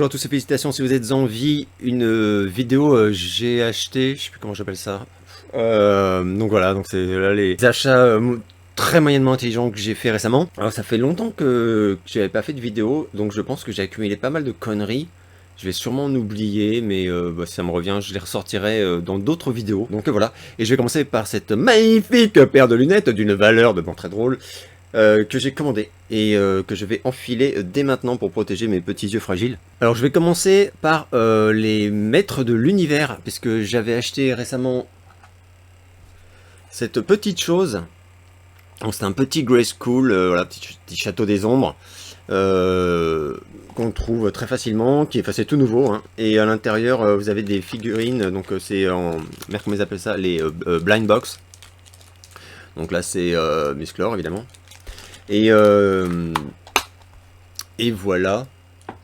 Bonjour à tous et félicitations si vous êtes en vie. Une vidéo j'ai acheté, je sais plus comment j'appelle ça. Donc voilà, donc c'est là les achats très moyennement intelligents que j'ai fait récemment. Alors ça fait longtemps que j'avais pas fait de vidéo, donc je pense que j'ai accumulé pas mal de conneries. Je vais sûrement en oublier, mais si ça me revient, je les ressortirai dans d'autres vidéos. Donc voilà, et je vais commencer par cette magnifique paire de lunettes d'une valeur de bon très drôle. Que j'ai commandé et que je vais enfiler dès maintenant pour protéger mes petits yeux fragiles. Alors je vais commencer par les maîtres de l'univers, puisque j'avais acheté récemment cette petite chose. Donc c'est un petit Grayskull, voilà, petit château des ombres, qu'on trouve très facilement, c'est tout nouveau, hein. Et à l'intérieur vous avez des figurines, donc c'est en, merde comment ils appellent ça, les blind box. Donc là c'est Musclor évidemment. Et voilà,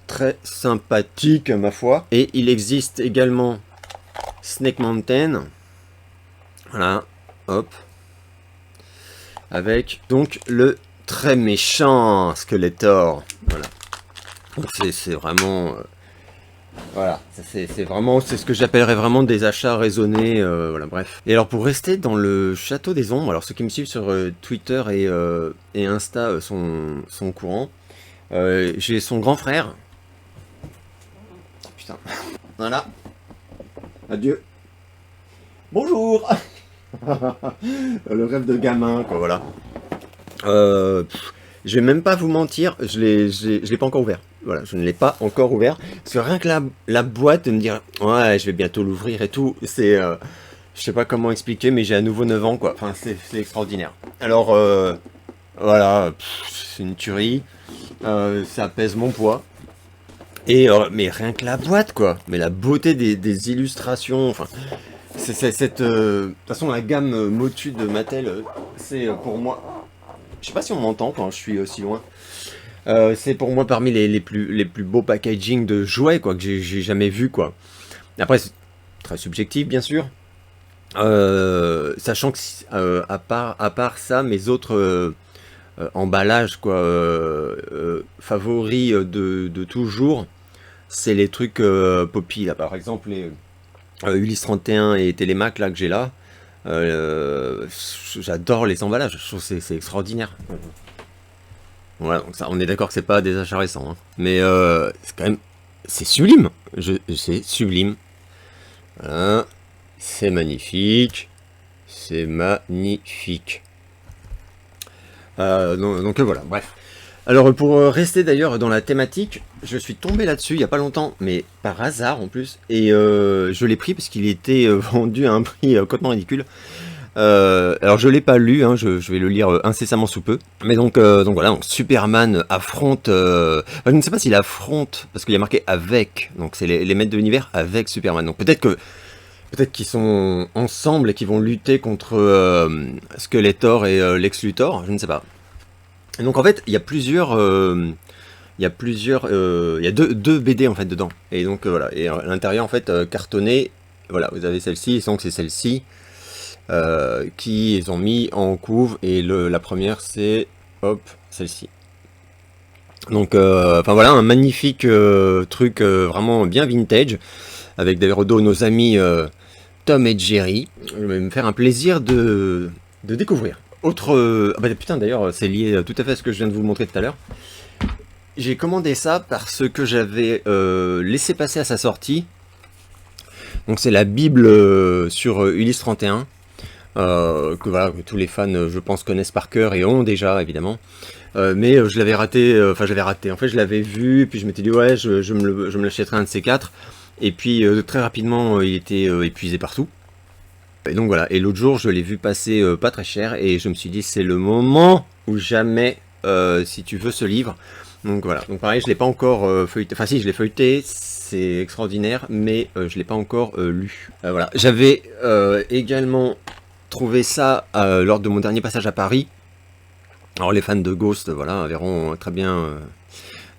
très sympathique ma foi. Et il existe également Snake Mountain, voilà, hop, avec donc le très méchant Skeletor, voilà. Donc c'est vraiment, voilà, c'est vraiment, c'est ce que j'appellerais vraiment des achats raisonnés, voilà, bref. Et alors pour rester dans le château des ombres, alors ceux qui me suivent sur Twitter et Insta sont au courant, j'ai son grand frère. Putain, voilà, adieu, bonjour. Le rêve de gamin, quoi, voilà. Je vais même pas vous mentir, je l'ai pas encore ouvert. Voilà, je ne l'ai pas encore ouvert. Parce que rien que la boîte, de me dire, ouais, je vais bientôt l'ouvrir et tout, c'est... je sais pas comment expliquer, mais j'ai à nouveau 9 ans, quoi. Enfin, c'est extraordinaire. Alors, voilà, c'est une tuerie. Ça pèse mon poids. Et, mais rien que la boîte, quoi. Mais la beauté des illustrations, enfin... C'est cette... de toute façon, la gamme Motu de Mattel, c'est pour moi... Je sais pas si on m'entend quand je suis aussi loin. C'est pour moi parmi les plus beaux packaging de jouets, quoi, que j'ai jamais vu, quoi. Après, c'est très subjectif, bien sûr. Sachant que à part ça, mes autres emballages, quoi, favoris de toujours, c'est les trucs Poppy, là. Par exemple, les Ulysse 31 et Télémac, là, que j'ai là. J'adore les emballages, je trouve que c'est extraordinaire. Voilà, donc ça, on est d'accord que c'est pas des achats récents, hein. Mais c'est quand même, c'est sublime. C'est sublime. Voilà. C'est magnifique. C'est magnifique. Donc voilà, bref. Alors pour rester d'ailleurs dans la thématique, je suis tombé là-dessus il n'y a pas longtemps, mais par hasard en plus, et je l'ai pris parce qu'il était vendu à un prix complètement ridicule. Alors je l'ai pas lu, hein, je vais le lire incessamment sous peu. Mais donc voilà, donc Superman affronte... je ne sais pas s'il affronte, parce qu'il y a marqué avec, donc c'est les maîtres de l'univers avec Superman. Donc peut-être qu'ils sont ensemble et qu'ils vont lutter contre Skeletor et Lex Luthor, je ne sais pas. Et donc en fait, il y a deux BD en fait dedans. Et donc voilà, et à l'intérieur en fait cartonné, voilà, vous avez celle-ci, donc c'est celle-ci qu'ils ont mis en couve, et la première c'est hop, celle-ci. Donc enfin voilà, un magnifique truc vraiment bien vintage, avec d'ailleurs au dos nos amis Tom et Jerry. Je vais me faire un plaisir de découvrir. Autre... ah bah putain, d'ailleurs, c'est lié tout à fait à ce que je viens de vous montrer tout à l'heure. J'ai commandé ça parce que j'avais laissé passer à sa sortie. Donc c'est la Bible sur Ulysse 31. Que voilà, que tous les fans, je pense, connaissent par cœur et ont déjà, évidemment. Mais je l'avais raté, enfin j'avais raté. En fait, je l'avais vu, puis je m'étais dit, ouais, je me l'achèterai un de ces quatre. Et puis très rapidement, il était épuisé partout. Et donc voilà, et l'autre jour je l'ai vu passer pas très cher, et je me suis dit c'est le moment ou jamais si tu veux ce livre. Donc voilà, donc pareil, je l'ai pas encore feuilleté, enfin si, je l'ai feuilleté, c'est extraordinaire, mais je l'ai pas encore lu. Voilà, j'avais également trouvé ça lors de mon dernier passage à Paris. Alors les fans de Ghost, voilà, verront très bien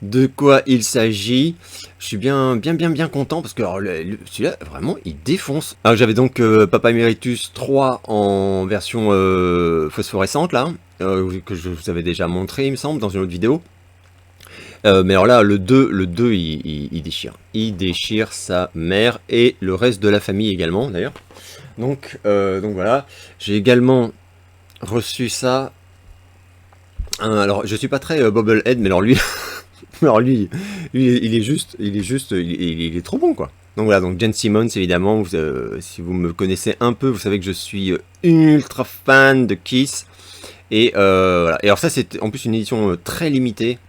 de quoi il s'agit. Je suis bien content parce que celui-là vraiment il défonce. Alors j'avais donc Papa Emeritus 3 en version phosphorescente là, que je vous avais déjà montré il me semble dans une autre vidéo. Mais alors là, le deux il déchire. Il déchire sa mère et le reste de la famille également, d'ailleurs. Donc voilà. J'ai également reçu ça. Alors, je suis pas très Bobblehead, mais alors lui, alors lui, il est trop bon, quoi. Donc voilà, donc Jen Simmons, évidemment, si vous me connaissez un peu, vous savez que je suis ultra fan de Kiss. Et voilà. Et alors ça, c'est en plus une édition très limitée.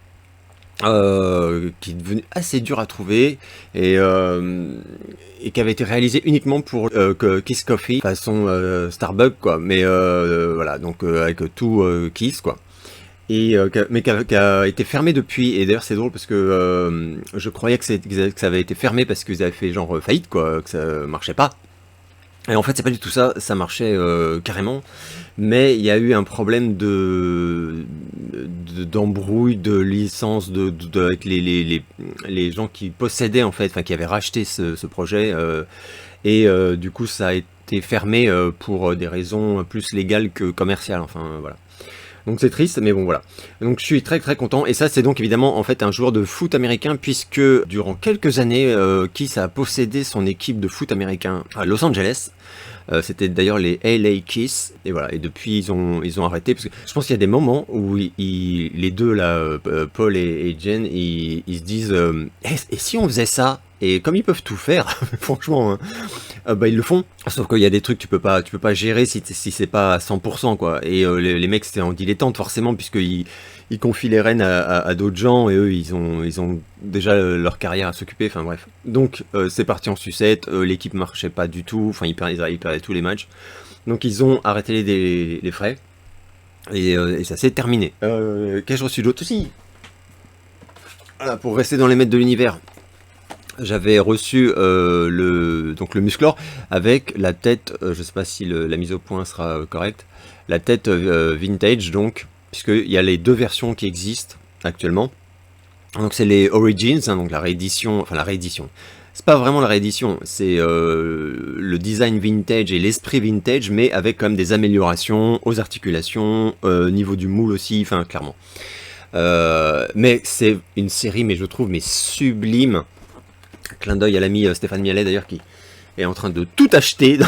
Qui est devenu assez dur à trouver et qui avait été réalisé uniquement pour Kiss Coffee façon Starbucks, quoi, mais voilà, donc avec tout Kiss, quoi, et mais qui a été fermé depuis. Et d'ailleurs c'est drôle parce que je croyais que ça avait été fermé parce qu'ils avaient fait genre faillite, quoi, que ça marchait pas. Et en fait, c'est pas du tout ça, ça marchait carrément, mais il y a eu un problème d'embrouille, de licence, avec les gens qui possédaient, en fait, enfin, qui avaient racheté ce projet, et du coup, ça a été fermé pour des raisons plus légales que commerciales, enfin, voilà. Donc c'est triste, mais bon, voilà. Donc je suis très très content, et ça c'est donc évidemment en fait un joueur de foot américain, puisque durant quelques années, Kiss a possédé son équipe de foot américain à Los Angeles. C'était d'ailleurs les LA Kiss, et voilà. Et depuis ils ont arrêté, parce que je pense qu'il y a des moments où les deux là, Paul et Jen, ils se disent et si on faisait ça? Et comme ils peuvent tout faire, franchement, hein, bah ils le font. Sauf qu'il y a des trucs tu peux pas gérer si c'est pas à 100%, quoi. Et les mecs c'était en dilettante forcément, puisqu'ils confient les rênes à d'autres gens, et eux ils ont déjà leur carrière à s'occuper. Enfin bref. Donc c'est parti en sucette. L'équipe marchait pas du tout. Enfin ils perdaient tous les matchs. Donc ils ont arrêté les frais. Et ça s'est terminé. Qu'ai-je reçu d'autre aussi? Voilà, pour rester dans les maîtres de l'univers. J'avais reçu le Musclor avec la tête, je sais pas si la mise au point sera correcte, la tête vintage, donc, puisqu'il y a les deux versions qui existent actuellement. Donc c'est les Origins, hein, donc la réédition, c'est pas vraiment la réédition, c'est le design vintage et l'esprit vintage, mais avec quand même des améliorations aux articulations, niveau du moule aussi, enfin clairement. Mais c'est une série, mais je trouve, mais sublime. Clin d'œil à l'ami Stéphane Mialet d'ailleurs, qui est en train de tout acheter.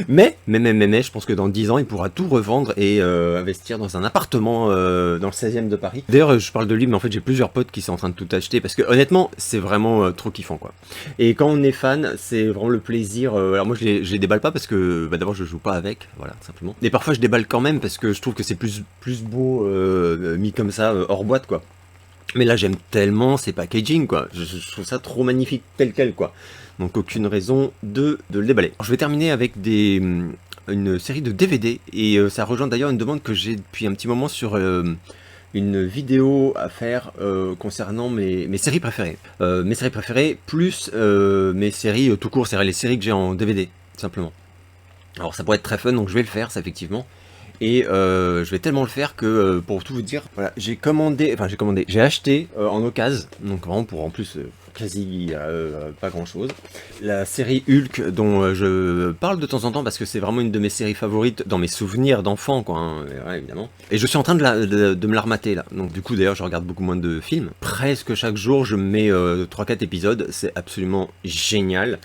mais, je pense que dans 10 ans, il pourra tout revendre et investir dans un appartement dans le 16e de Paris. D'ailleurs, je parle de lui, mais en fait, j'ai plusieurs potes qui sont en train de tout acheter, parce que honnêtement, c'est vraiment trop kiffant, quoi. Et quand on est fan, c'est vraiment le plaisir. Alors moi, je les déballe pas parce que d'abord, je joue pas avec, voilà, simplement. Et parfois, je déballe quand même parce que je trouve que c'est plus beau mis comme ça, hors boîte, quoi. Mais là j'aime tellement ces packaging, quoi, je trouve ça trop magnifique tel quel, quoi. Donc aucune raison de le déballer. Alors, je vais terminer avec une série de DVD, et ça rejoint d'ailleurs une demande que j'ai depuis un petit moment sur une vidéo à faire concernant mes séries préférées. Mes séries préférées plus mes séries tout court, c'est-à-dire les séries que j'ai en DVD, simplement. Alors ça pourrait être très fun, donc je vais le faire, ça, effectivement. Et je vais tellement le faire que, pour tout vous dire, voilà, j'ai acheté en occasion, donc vraiment pour en plus quasi pas grand chose, la série Hulk, dont je parle de temps en temps parce que c'est vraiment une de mes séries favorites dans mes souvenirs d'enfant, quoi, hein, ouais, évidemment. Et je suis en train de me la remater là, donc du coup d'ailleurs je regarde beaucoup moins de films. Presque chaque jour je me mets 3-4 épisodes, c'est absolument génial.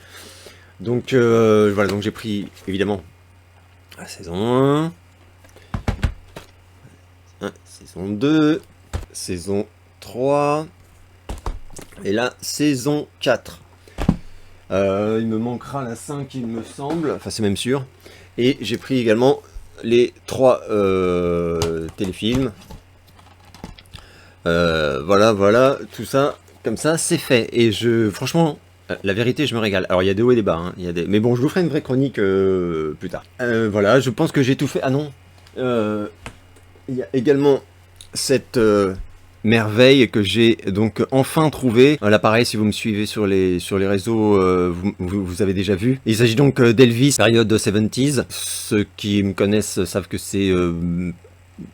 Donc voilà, donc j'ai pris évidemment la saison 1. Saison 2, saison 3, et la saison 4. Il me manquera la 5, il me semble, enfin c'est même sûr. Et j'ai pris également les 3 téléfilms. Voilà, tout ça, comme ça, c'est fait. Et franchement, la vérité, je me régale. Alors il y a des hauts et des bas, hein, mais bon, je vous ferai une vraie chronique plus tard. Voilà, je pense que j'ai tout fait. Ah non, il y a également cette merveille que j'ai donc enfin trouvé. Là pareil, si vous me suivez sur les réseaux, vous avez déjà vu. Il s'agit donc d'Elvis, période 70s. Ceux qui me connaissent savent que c'est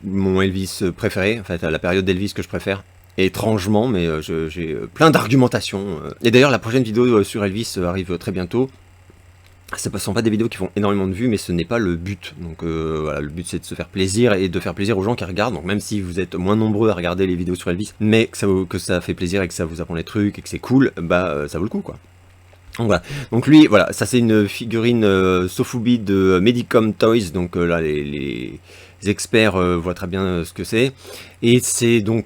mon Elvis préféré, en fait la période d'Elvis que je préfère. Étrangement, mais j'ai plein d'argumentations. Et d'ailleurs la prochaine vidéo sur Elvis arrive très bientôt. Ce ne sont pas des vidéos qui font énormément de vues, mais ce n'est pas le but. Donc voilà, le but c'est de se faire plaisir et de faire plaisir aux gens qui regardent. Donc même si vous êtes moins nombreux à regarder les vidéos sur Elvis, mais que ça fait plaisir et que ça vous apprend des trucs et que c'est cool, bah ça vaut le coup quoi. Donc voilà, donc lui, voilà, ça c'est une figurine Sofubi de Medicom Toys, donc là les experts voient très bien ce que c'est, et c'est donc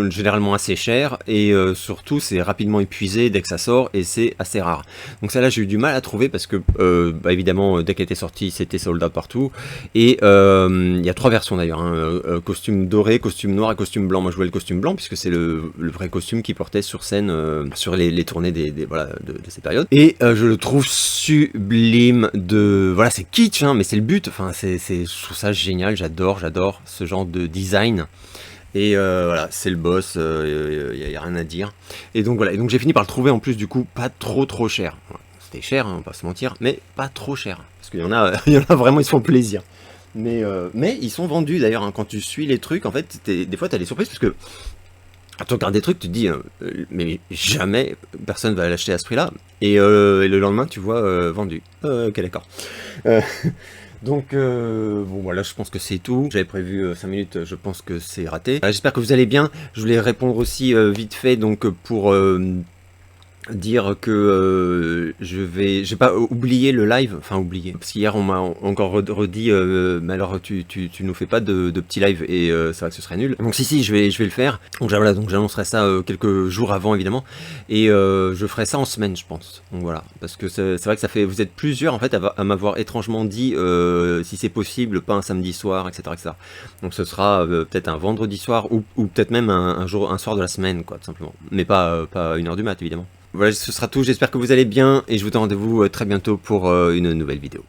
généralement assez cher, et surtout c'est rapidement épuisé dès que ça sort, et c'est assez rare. Donc ça là j'ai eu du mal à trouver, parce que bah, évidemment dès qu'elle était sortie c'était sold out partout, et il y a 3 versions d'ailleurs, hein, costume doré, costume noir et costume blanc. Moi je voulais le costume blanc, puisque c'est le vrai costume qu'il portait sur scène, sur les tournées voilà, de ces périodes, et je le trouve sublime. Voilà, c'est kitsch, hein, mais c'est le but, enfin je trouve ça génial, j'adore ce genre de design. Et voilà, c'est le boss, y a rien à dire. Et donc voilà, et donc j'ai fini par le trouver en plus du coup pas trop cher. C'était cher, hein, on va pas se mentir, mais pas trop cher. Parce qu'il y en a, il y en a vraiment, ils se font plaisir. Mais ils sont vendus d'ailleurs, hein, quand tu suis les trucs, en fait, des fois t'as des surprises, parce que quand tu regardes des trucs, tu te dis, mais jamais personne va l'acheter à ce prix-là. Et le lendemain, tu vois vendu. Ok, d'accord. Donc, bon, voilà, je pense que c'est tout. J'avais prévu 5 minutes, je pense que c'est raté. J'espère que vous allez bien. Je voulais répondre aussi vite fait, donc, pour dire que j'ai pas oublié le live, enfin oublié, parce qu'hier on m'a encore redit mais alors tu nous fais pas de petits live, et c'est vrai que ce serait nul. Donc si je vais le faire. Donc voilà, donc j'annoncerai ça quelques jours avant évidemment, et je ferai ça en semaine je pense. Donc voilà, parce que c'est vrai que vous êtes plusieurs en fait à m'avoir étrangement dit si c'est possible, pas un samedi soir, etc. Donc ce sera peut-être un vendredi soir, ou peut-être même un soir de la semaine quoi, tout simplement, mais pas 1h du mat évidemment. Voilà, ce sera tout, j'espère que vous allez bien, et je vous donne rendez-vous très bientôt pour une nouvelle vidéo.